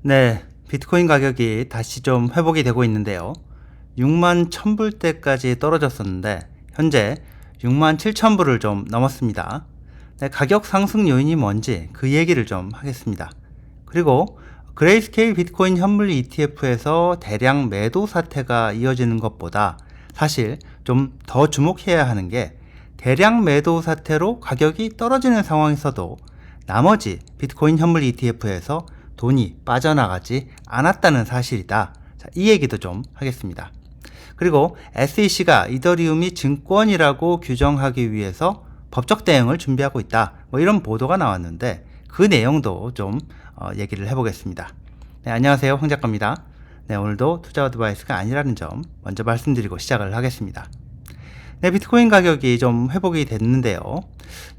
네, 비트코인 가격이 다시 좀 회복이 되고 있는데요. 6만 1000불대까지 떨어졌었는데 현재 6만 7000불을 좀 넘었습니다. 네, 가격 상승 요인이 뭔지 그 얘기를 좀 하겠습니다. 그리고 그레이스케일 비트코인 현물 ETF에서 대량 매도 사태가 이어지는 것보다 사실 좀 더 주목해야 하는 게 대량 매도 사태로 가격이 떨어지는 상황에서도 나머지 비트코인 현물 ETF에서 돈이 빠져나가지 않았다는 사실이다. 자, 이 얘기도 좀 하겠습니다. 그리고 SEC가 이더리움이 증권이라고 규정하기 위해서 법적 대응을 준비하고 있다. 뭐 이런 보도가 나왔는데 그 내용도 좀 얘기를 해보겠습니다. 네, 안녕하세요. 황 작가입니다. 네, 오늘도 투자 어드바이스가 아니라는 점 먼저 말씀드리고 시작을 하겠습니다. 네, 비트코인 가격이 좀 회복이 됐는데요.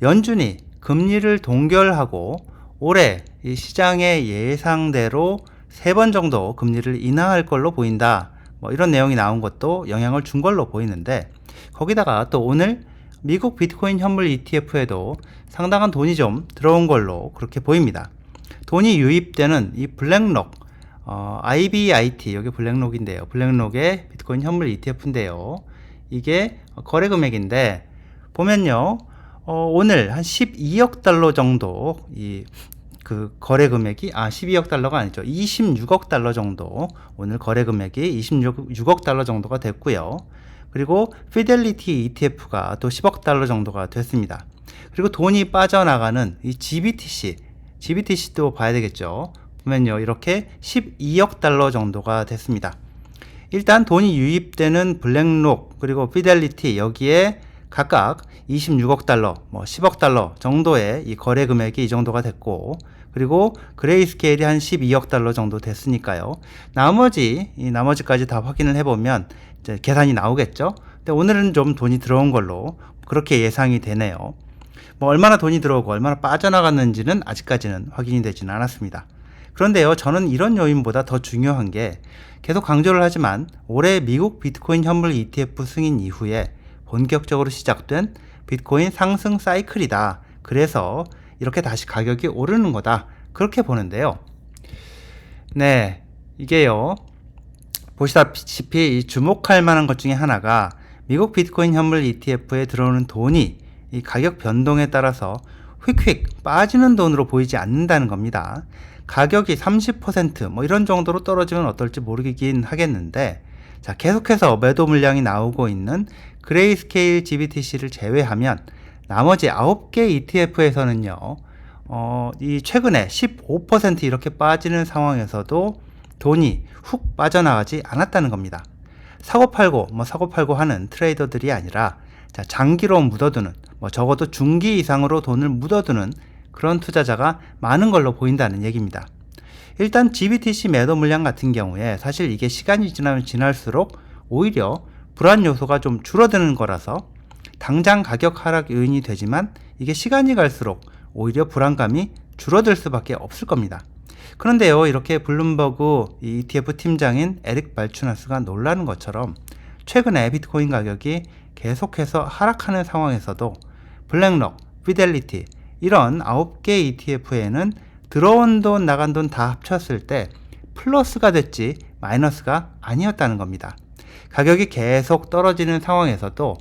연준이 금리를 동결하고 올해 이 시장의 예상대로 3번 정도 금리를 인하할 걸로 보인다. 뭐 이런 내용이 나온 것도 영향을 준 걸로 보이는데 거기다가 또 오늘 미국 비트코인 현물 ETF에도 상당한 돈이 좀 들어온 걸로 그렇게 보입니다. 돈이 유입되는 이 블랙록 IBIT 여기 블랙록인데요. 블랙록의 비트코인 현물 ETF인데요. 이게 거래 금액인데 보면요. 오늘 한 12억 달러 정도 그 거래 금액이 12억 달러가 아니죠. 26억 달러 정도 오늘 거래 금액이 26억 달러 정도가 됐고요. 그리고 피델리티 ETF가 또 10억 달러 정도가 됐습니다. 그리고 돈이 빠져나가는 이 GBTC도 봐야 되겠죠. 보면요. 이렇게 12억 달러 정도가 됐습니다. 일단 돈이 유입되는 블랙록 그리고 피델리티 여기에 각각 26억 달러, 10억 달러 정도의 이 거래 금액이 이 정도가 됐고, 그리고 그레이스케일이 한 12억 달러 정도 됐으니까요. 나머지까지 다 확인을 해보면 이제 계산이 나오겠죠. 근데 오늘은 좀 돈이 들어온 걸로 그렇게 예상이 되네요. 얼마나 돈이 들어오고 얼마나 빠져나갔는지는 아직까지는 확인이 되지는 않았습니다. 그런데요, 저는 이런 요인보다 더 중요한 게 계속 강조를 하지만 올해 미국 비트코인 현물 ETF 승인 이후에 본격적으로 시작된 비트코인 상승 사이클이다. 그래서 이렇게 다시 가격이 오르는 거다. 그렇게 보는데요. 네, 이게요. 보시다시피 이 주목할 만한 것 중에 하나가 미국 비트코인 현물 ETF에 들어오는 돈이 이 가격 변동에 따라서 휙휙 빠지는 돈으로 보이지 않는다는 겁니다. 가격이 30% 이런 정도로 떨어지면 어떨지 모르긴 하겠는데 자, 계속해서 매도 물량이 나오고 있는 그레이스케일 GBTC를 제외하면 나머지 9개 ETF에서는요, 이 최근에 15% 이렇게 빠지는 상황에서도 돈이 훅 빠져나가지 않았다는 겁니다. 사고팔고 하는 트레이더들이 아니라 자, 장기로 묻어두는, 적어도 중기 이상으로 돈을 묻어두는 그런 투자자가 많은 걸로 보인다는 얘기입니다. 일단 GBTC 매도 물량 같은 경우에 사실 이게 시간이 지나면 지날수록 오히려 불안 요소가 좀 줄어드는 거라서 당장 가격 하락 요인이 되지만 이게 시간이 갈수록 오히려 불안감이 줄어들 수밖에 없을 겁니다. 그런데요, 이렇게 블룸버그 ETF 팀장인 에릭 발추나스가 놀라는 것처럼 최근에 비트코인 가격이 계속해서 하락하는 상황에서도 블랙록, 피델리티 이런 9개 ETF에는 들어온 돈, 나간 돈 다 합쳤을 때 플러스가 됐지 마이너스가 아니었다는 겁니다. 가격이 계속 떨어지는 상황에서도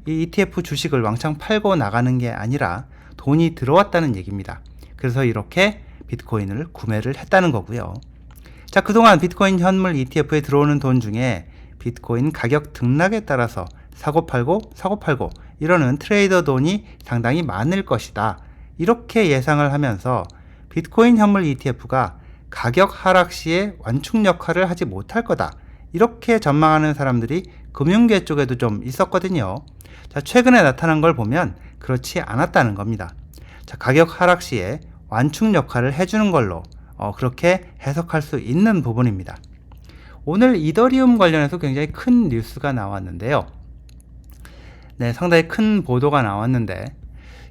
이 ETF 주식을 왕창 팔고 나가는 게 아니라 돈이 들어왔다는 얘기입니다. 그래서 이렇게 비트코인을 구매를 했다는 거고요. 자, 그동안 비트코인 현물 ETF에 들어오는 돈 중에 비트코인 가격 등락에 따라서 사고팔고 이러는 트레이더 돈이 상당히 많을 것이다. 이렇게 예상을 하면서 비트코인 현물 ETF가 가격 하락 시에 완충 역할을 하지 못할 거다. 이렇게 전망하는 사람들이 금융계 쪽에도 좀 있었거든요. 자, 최근에 나타난 걸 보면 그렇지 않았다는 겁니다. 자, 가격 하락 시에 완충 역할을 해주는 걸로 그렇게 해석할 수 있는 부분입니다. 오늘 이더리움 관련해서 굉장히 큰 뉴스가 나왔는데요. 네, 상당히 큰 보도가 나왔는데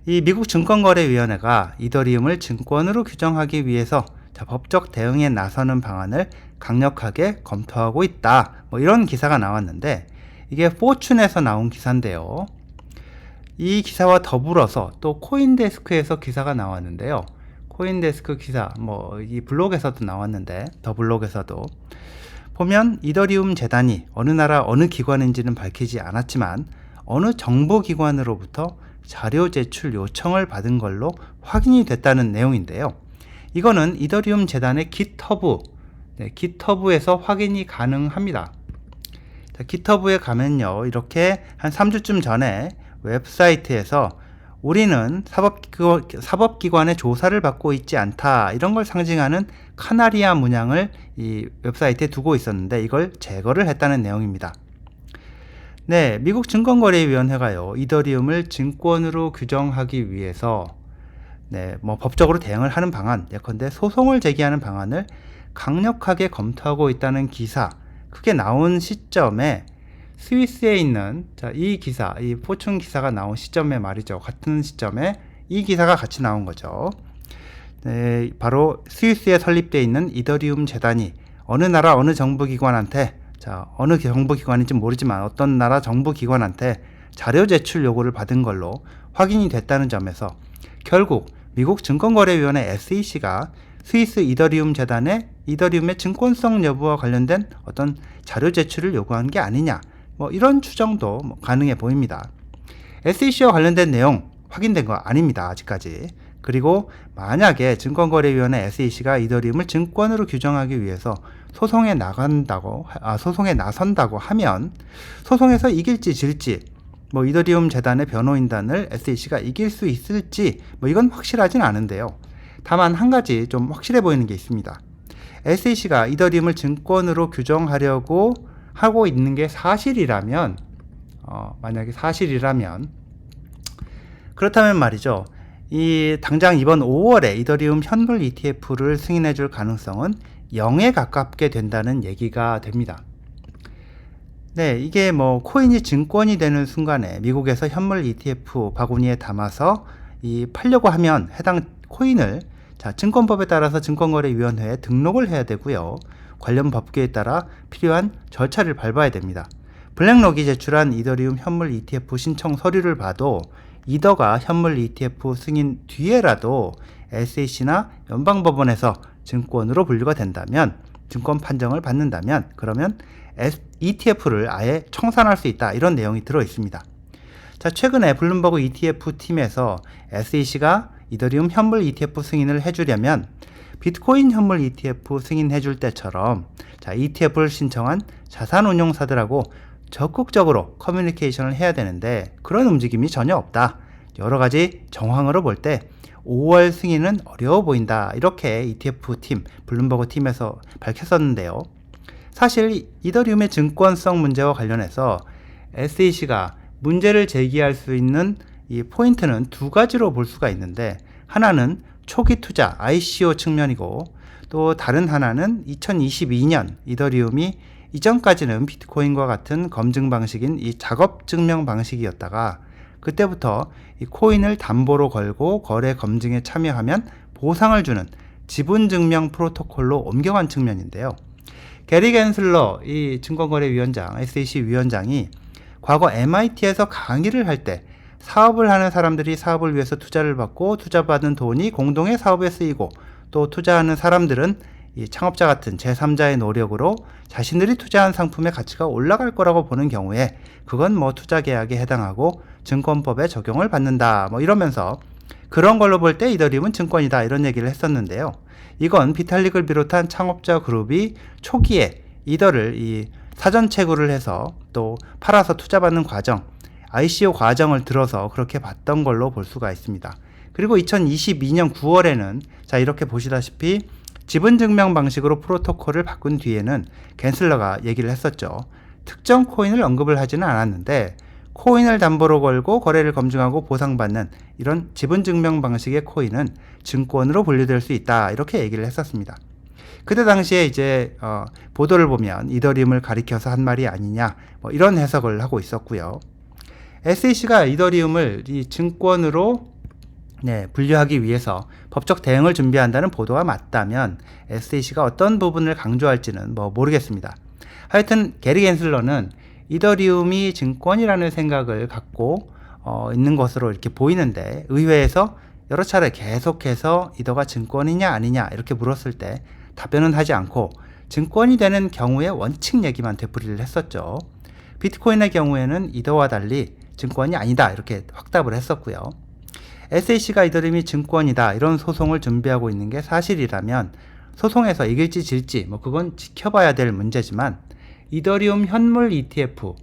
이 미국 증권거래위원회가 이더리움을 증권으로 규정하기 위해서 법적 대응에 나서는 방안을 강력하게 검토하고 있다. 이런 기사가 나왔는데 이게 포춘에서 나온 기사인데요. 이 기사와 더불어서 또 코인데스크에서 기사가 나왔는데요. 코인데스크 기사, 이 블록에서도 나왔는데, 더 블록에서도 보면 이더리움 재단이 어느 나라 어느 기관인지는 밝히지 않았지만 어느 정보기관으로부터 자료 제출 요청을 받은 걸로 확인이 됐다는 내용인데요. 이거는 이더리움 재단의 깃허브에서 확인이 가능합니다. 자, 깃허브에 가면요, 이렇게 한 3주쯤 전에 웹사이트에서 우리는 사법기관의 조사를 받고 있지 않다, 이런 걸 상징하는 카나리아 문양을 이 웹사이트에 두고 있었는데 이걸 제거를 했다는 내용입니다. 네, 미국 증권거래위원회가요, 이더리움을 증권으로 규정하기 위해서 법적으로 대응을 하는 방안, 예컨대 소송을 제기하는 방안을 강력하게 검토하고 있다는 기사, 그게 나온 시점에 스위스에 있는, 이 기사, 이 포춘 기사가 나온 시점에 말이죠. 같은 시점에 이 기사가 같이 나온 거죠. 네, 바로 스위스에 설립되어 있는 이더리움 재단이 어느 나라 어느 정부기관한테, 어느 정부기관인지 모르지만 어떤 나라 정부기관한테 자료 제출 요구를 받은 걸로 확인이 됐다는 점에서 결국 미국 증권거래위원회 SEC가 스위스 이더리움 재단에 이더리움의 증권성 여부와 관련된 어떤 자료 제출을 요구한 게 아니냐, 이런 추정도 가능해 보입니다. SEC와 관련된 내용 확인된 거 아닙니다, 아직까지. 그리고 만약에 증권거래위원회 SEC가 이더리움을 증권으로 규정하기 위해서 소송에 나선다고 하면 소송에서 이길지 질지, 이더리움 재단의 변호인단을 SEC가 이길 수 있을지, 이건 확실하진 않은데요. 다만 한 가지 좀 확실해 보이는 게 있습니다. SEC가 이더리움을 증권으로 규정하려고 하고 있는 게 사실이라면, 만약에 사실이라면, 그렇다면 말이죠. 당장 이번 5월에 이더리움 현물 ETF를 승인해 줄 가능성은 0에 가깝게 된다는 얘기가 됩니다. 네, 이게 코인이 증권이 되는 순간에 미국에서 현물 ETF 바구니에 담아서 팔려고 하면 해당 코인을 증권법에 따라서 증권거래위원회에 등록을 해야 되고요. 관련 법규에 따라 필요한 절차를 밟아야 됩니다. 블랙록이 제출한 이더리움 현물 ETF 신청 서류를 봐도 이더가 현물 ETF 승인 뒤에라도 SEC나 연방법원에서 증권으로 분류가 된다면, 증권 판정을 받는다면, 그러면 ETF를 아예 청산할 수 있다, 이런 내용이 들어 있습니다. 최근에 블룸버그 ETF 팀에서 SEC가 이더리움 현물 ETF 승인을 해주려면 비트코인 현물 ETF 승인해줄 때처럼 ETF를 신청한 자산운용사들하고 적극적으로 커뮤니케이션을 해야 되는데 그런 움직임이 전혀 없다. 여러 가지 정황으로 볼 때 5월 승인은 어려워 보인다, 이렇게 ETF 팀, 블룸버그 팀에서 밝혔었는데요. 사실 이더리움의 증권성 문제와 관련해서 SEC가 문제를 제기할 수 있는 이 포인트는 두 가지로 볼 수가 있는데, 하나는 초기 투자 ICO 측면이고, 또 다른 하나는 2022년 이더리움이 이전까지는 비트코인과 같은 검증 방식인 이 작업 증명 방식이었다가 그때부터 이 코인을 담보로 걸고 거래 검증에 참여하면 보상을 주는 지분 증명 프로토콜로 옮겨간 측면인데요. 게리 겐슬러 이 증권거래위원장, SEC 위원장이 과거 MIT에서 강의를 할 때 사업을 하는 사람들이 사업을 위해서 투자를 받고 투자받은 돈이 공동의 사업에 쓰이고, 또 투자하는 사람들은 이 창업자 같은 제3자의 노력으로 자신들이 투자한 상품의 가치가 올라갈 거라고 보는 경우에 그건 투자 계약에 해당하고 증권법에 적용을 받는다, 이러면서 그런 걸로 볼 때 이더리움은 증권이다, 이런 얘기를 했었는데요. 이건 비탈릭을 비롯한 창업자 그룹이 초기에 이더를 이 사전 채굴을 해서 또 팔아서 투자받는 과정, ICO 과정을 들어서 그렇게 봤던 걸로 볼 수가 있습니다. 그리고 2022년 9월에는 이렇게 보시다시피 지분 증명 방식으로 프로토콜을 바꾼 뒤에는 겐슬러가 얘기를 했었죠. 특정 코인을 언급을 하지는 않았는데 코인을 담보로 걸고 거래를 검증하고 보상받는 이런 지분 증명 방식의 코인은 증권으로 분류될 수 있다, 이렇게 얘기를 했었습니다. 그때 당시에 보도를 보면 이더리움을 가리켜서 한 말이 아니냐, 이런 해석을 하고 있었고요. SEC가 이더리움을 이 증권으로 분류하기 위해서 법적 대응을 준비한다는 보도가 맞다면 SEC가 어떤 부분을 강조할지는 모르겠습니다. 하여튼 게리 겐슬러는 이더리움이 증권이라는 생각을 갖고 있는 것으로 이렇게 보이는데 의회에서 여러 차례 계속해서 이더가 증권이냐 아니냐 이렇게 물었을 때 답변은 하지 않고 증권이 되는 경우의 원칙 얘기만 되풀이를 했었죠. 비트코인의 경우에는 이더와 달리 증권이 아니다 이렇게 확답을 했었고요. SEC가 이더리움이 증권이다 이런 소송을 준비하고 있는 게 사실이라면 소송에서 이길지 질지 그건 지켜봐야 될 문제지만 이더리움 현물 ETF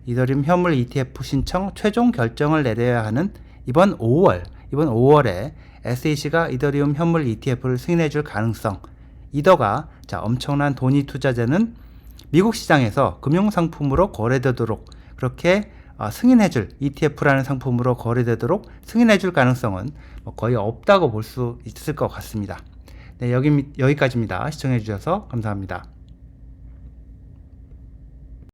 이더리움 현물 ETF 신청 최종 결정을 내려야 하는 이번 5월에 SEC가 이더리움 현물 ETF를 승인해 줄 가능성, 이더가 엄청난 돈이 투자되는 미국 시장에서 금융상품으로 거래되도록 그렇게 승인해 줄 ETF라는 상품으로 거래되도록 승인해 줄 가능성은 거의 없다고 볼 수 있을 것 같습니다. 네, 여기까지입니다. 시청해 주셔서 감사합니다.